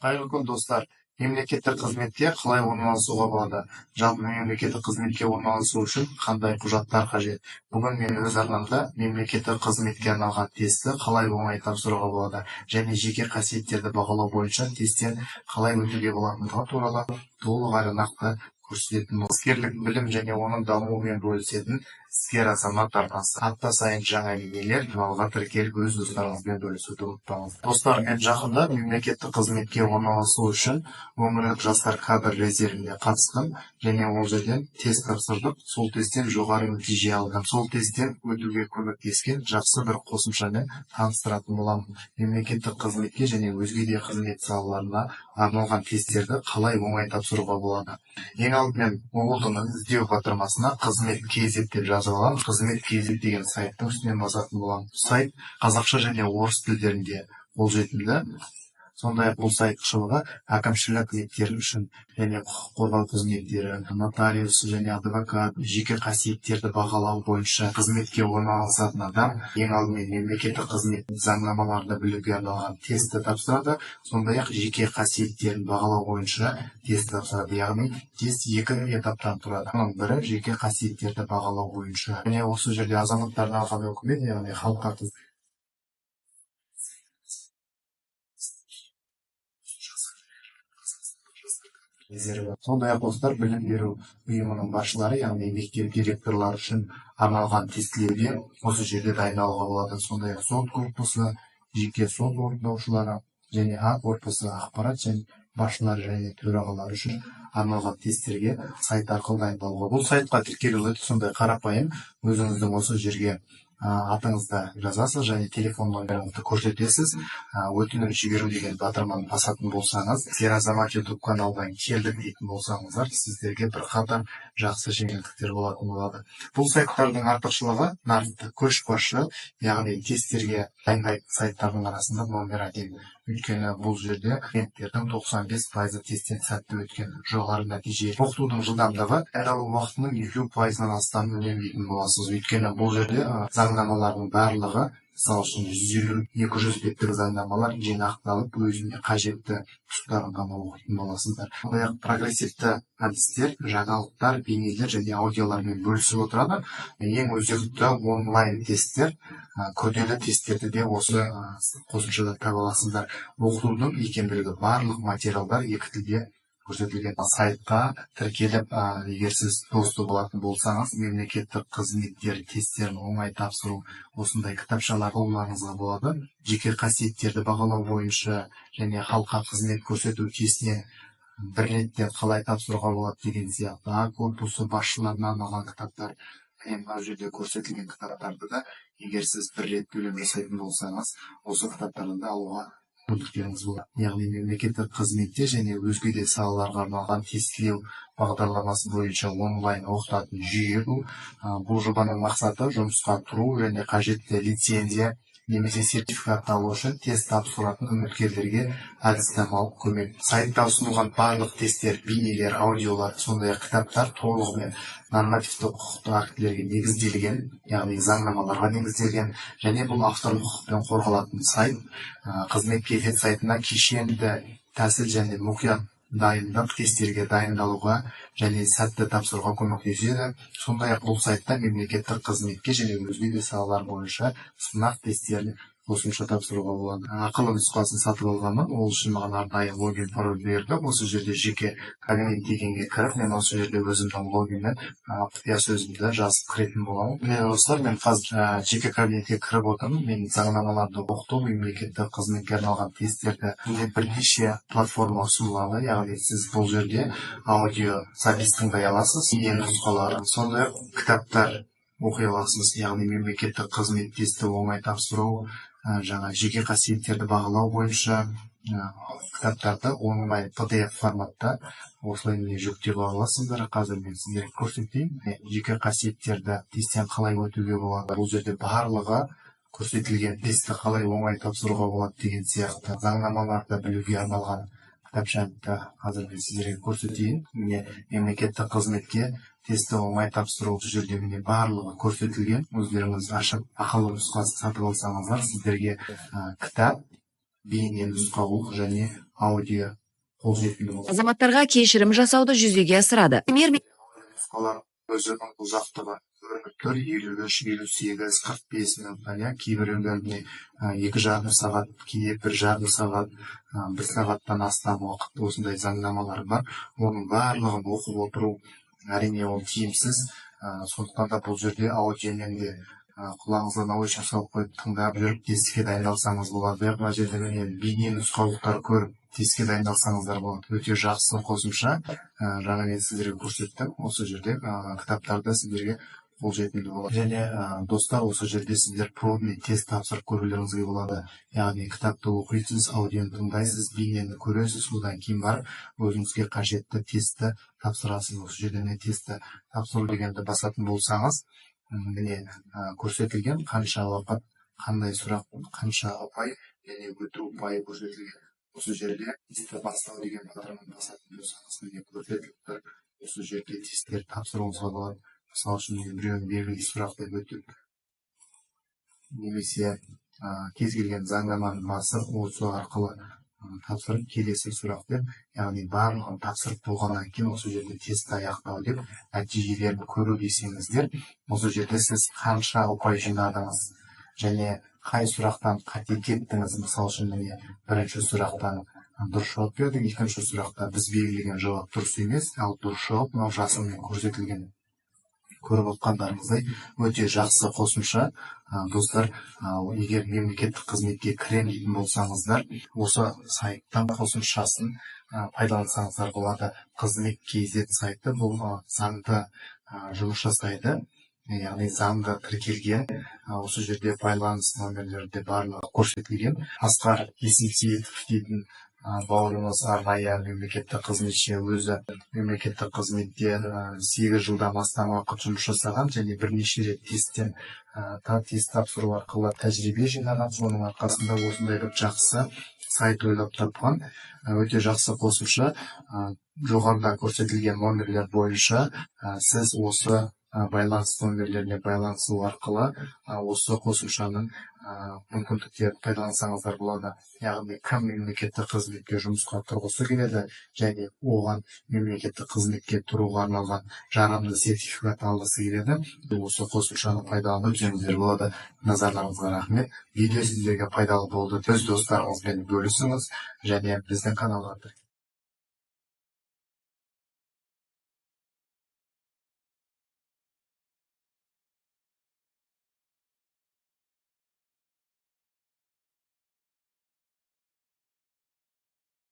Қайырлы күн достар. Мемлекеттік қызметке қалай орналасуға болады? Жалпы мемлекеттік қызметке орналасу үшін қандай құжаттар қажет? Бүгін мен өз арнамда мемлекеттік қызметке арналған тестті қалай оңай тапсыруға болады және жеке қасиеттерді бағалау бойынша тесттен қалай өтуге болатындығы туралы толық әрі нақты көрсететін іскерлік білім және оның дамуымен бөлісетін іскер азамат арнасы. Апта сайын жаңа видеолар каналға тіркеліп өз достарыңызбен бөлісуді ұмытпаңыз. Достар, мен жақында мемлекеттік қызметке орналасу үшін өңірлік жастар кадр резервіне қатыстым және ол жерден тест тапсырдық. Сол тесттен жоғары нәтиже алдым. Сол тесттен өтуге көмектескен жақсы бір қосымшамен таныстыратын боламын. Мемлекеттік қызметке және өзге де қызмет салаларына арналған тесттерді қалай оңай тапсыруға болады? Ең алдымен Google-ның іздеу батырмасына қызмет KZ деп жазып аламын. Қызмет KZ деген сайттың үстінен басатын боламын. Сайт қазақша және орыс тілдерінде қолжетімді. Сондай-ақ бұл сайт қысымға әкімшілік қызметтер үшін және құқық қорғау қызметтері, нотариус және адвокат, жеке қасиеттерді бағалау бойынша қызметке орналасатын адам ең алдымен мемлекеттік қызмет заңнамаларды білуге арналған тестті тапсырады. Сондай-ақ жеке қасиеттерін бағалау бойынша тест тапсырады. Яғни тест екі этаптан тұрады. Оның бірі жеке қасиеттерді бағалау бойынша. Және осы жерде азаматтардың алған өкімет, яғни халыққа Сондай-ақ достар, білім беру ұйымының басшылары, яғни мектеп директорлары үшін арналған тестілеуге осы жерде дайындалуға болады. Сондай-ақ сот корпусы, жеке сот орындаушылары және А корпусы ақпарат және басшылары және төрағалары үшін арналған тесттерге сайт арқылы дайындалуға. Бұл сайтқа тіркелу өте сондай қарапайым. Өзіңіздің осы жерге атыңызды жазасыз және телефон номеріңізді көрсетесіз. Өтінім жіберу деген батырманы басатын болсаңыз, іскер азамат YouTube каналдан келдік дейтін болсаңыздар, сіздерге бірқатар жақсы жеңілдіктер болатын болады. Бұл сайттардың артықшылығы нарықта көшбасшы, яғни тесттерге дайындайтын сайттардың арасында номер один. Өйткені бұл жерде клиенттердің 95% тесттен сәтті өткен жоғары нәтиже. Оқытудың жылдамдығы дайындалу уақытының 2%-нан астам үнемдейтін боласыз. Өйткені бұл жерде заңнамалардың барлығы, мысалы үшін 150-200 беттік заңнамалар жинақталып, өзіне қажетті тұстарын ғана оқитын боласыздар. Сондай-ақ прогрессивті әдістер, жаңалықтар, бейнелер және аудиолармен бөлісіп отырады. Ең өзекті онлайн тесттер, күрделі тесттерді де осы қосымшада таба аласыздар. Оқытудың икемділігі барлық материалдар екі тілде көрсетілген. Сайтқа тіркеліп, егер сіз досты болатын болсаңыз, мемлекеттік қызметтер тесттерін оңай тапсыру осындай кітапшалар қолдануыңызға болады. Жеке қасиеттерді бағалау бойынша және халыққа қызмет көрсету тестіне бір реттен қалай тапсыруға болады деген сияқты А корпусы басшыларына арналған кітаптар. Мына жерде көрсетілген кітаптарды да, егер сіз бір рет төлем жасайтын болсаңыз, осы кітаптарды да алуға мүмкіндіктеріңіз болады. Яғни мемлекеттік қызметте және өзге де салаларға арналған тестілеу бағдарламасы бойынша онлайн оқытатын жүйе бұл. Бұл жобаның мақсаты жұмысқа тұру және қажетті лицензия немесе сертификат алу үшін тест тапсыратын үміткерлерге әдіснамалық көмек. Сайтта ұсынылған барлық тесттер, бейнелер, аудиолар, сондай-ақ кітаптар толығымен нормативті құқықтық актілерге негізделген, яғни заңнамаларға негізделген, және бұл авторлық құқықпен қорғалатын сайт. Қызмет KZ сайтына кешенді тәсіл және мұқият дайындық тесттерге дайындалуға және сәтті тапсыруға көмектеседі. Сондай-ақ бұл сайтта мемлекеттік қызметке және өзге де салалар бойынша сынақ тесттерін қосымша тапсыруға болады. Ақылы нұсқасын сатып алғанмын, ол үшін маған арнайы логин пароль берді. Осы жерде жеке кабинет дегенге кіріп, мен осы жерде өзімнің логинмен құпия сөзімді жазып кіретін боламын. Достар, мен қазір жеке кабинетке кіріп отырмын. Мен заңнамаларды оқыту, мемлекеттік қызметке арналған тесттерді бірнеше платформа ұсынылады. Яғни сіз бұл жерде аудио запись тыңдай аласыз, нұсқалары, сондай-ақ кітаптар оқи аласыз. Яғни мемлекеттік қызмет тесті оңай тапсыру, жаңа жеке қасиеттерді бағалау бойынша кітаптарды онлайн PDF форматта осылай жүктеп аласыздар. Қазір мен сіздерге көрсетейін. Жеке қасиеттерді тесттен қалай өтуге болады. Бұл жерде барлығы көрсетілген. Тестті қалай оңай тапсыруға болады деген сияқты заңнамаларды білуге арналған кітапшаны қазір мен сіздерге көрсетейін. Мемлекеттік қызметке тесті оңай тапсыру жерде барлығы көрсетілген. Өздеріңіз ашып ақылы нұсқасын сатып алсаңыздар, сіздерге кітап бейне нұсқау және аудио қолжетімді болады. Азаматтарға кешірім жасауды жүзеге асырады. Нұсқалар өзінің ұзақтығы 53-58-45 минут, кейбіреулеріне 2,5 сағат, кейде 1,5 сағат, 1 сағаттан астам уақыт осындай заңнамалар бар. Оның барлығын оқып отыру әрине ол тиімсіз. Сондықтан да бұл жерде аудионен де құлағыңызға наушник салып қойып тыңдап жүріп тестке дайындалсаңыз болады. Мына жерде бейне нұсқаулықтар көріп тестке дайындалсаңыздар болады. Өте жақсы қосымша. Жаңа мен сіздерге көрсеттім. Осы жерде кітаптарда сіздерге қолжетімді болады. Және достар, осы жерде сіздер пробный тест тапсырып көрулеріңізге болады. Яғни кітапты оқисыз, аудионы тыңдайсыз, бейнені көресіз, содан кейін барып өзіңізге қажетті тестті тапсырасыз. Осы жерде тестті тапсыру дегенді басатын болсаңыз, міне көрсетілген қанша уақыт, қандай сұрақ, қанша ұпай және өту ұпайы көрсетілген. Осы жерде тестті бастау деген батырманы басатын болсаңыз, міне көрсетіліп, осы жерде тесттерді тапсыруыңызға болады. Мысалы үшін біреуін белгілі сұрақ деп өтіп, немесе кез келген заңнаманы басып, осы арқылы тапсырып келесі сұрақ деп, яғни барлығын тапсырып болғаннан кейін осы жерде тестті аяқтау деп нәтижелерін көру десеңіздер, осы жерде сіз қанша ұпай жинадыңыз және қай сұрақтан қате кеттіңіз. Мысалы үшін бірінші сұрақтан дұрыс жауап бердік, екінші сұрақта біз белгілеген жауап дұрыс емес, ал дұрыс жауап мынау жасылмен көрсетілген. Көріп отқандарыңыздай өте жақсы қосымша. Достар, егер мемлекеттік қызметке кірем дейтін болсаңыздар, осы сайттан қосымшасын пайдалансаңыздар болады. Қызмет KZ сайты бұл заңды жұмыс жасайды. Яғни заңда тіркелген, осы жерде байланыс номерлері барлығы көрсетілген. Асқар Есенсейітов дейтін бауырымыз арнайы мемлекеттік қызметші, өзі мемлекеттік қызметте 8 жылдан астам уақыт жұмыс жасаған және бірнеше рет тест тапсыру арқылы тәжірибе жинаған. Соның арқасында осындай бір жақсы сайт ойлап тапқан. Өте жақсы қосымша. Жоғарыда көрсетілген номерлер бойынша сіз осы байланыс номерлеріне байланысу арқылы осы қосымшаның мүмкіндіктерін пайдалансаңыздар болады. Яғни кім мемлекеттік қызметке жұмысқа тұрғысы келеді және оған мемлекеттік қызметке тұруға арналған жарамды сертификат алғысы келеді, осы қосымшаны пайдаланып жүріңіздер болады. Назарларыңызға рахмет. Видео сіздерге пайдалы болды. Өз достарыңызбен бөлісіңіз және біздің каналға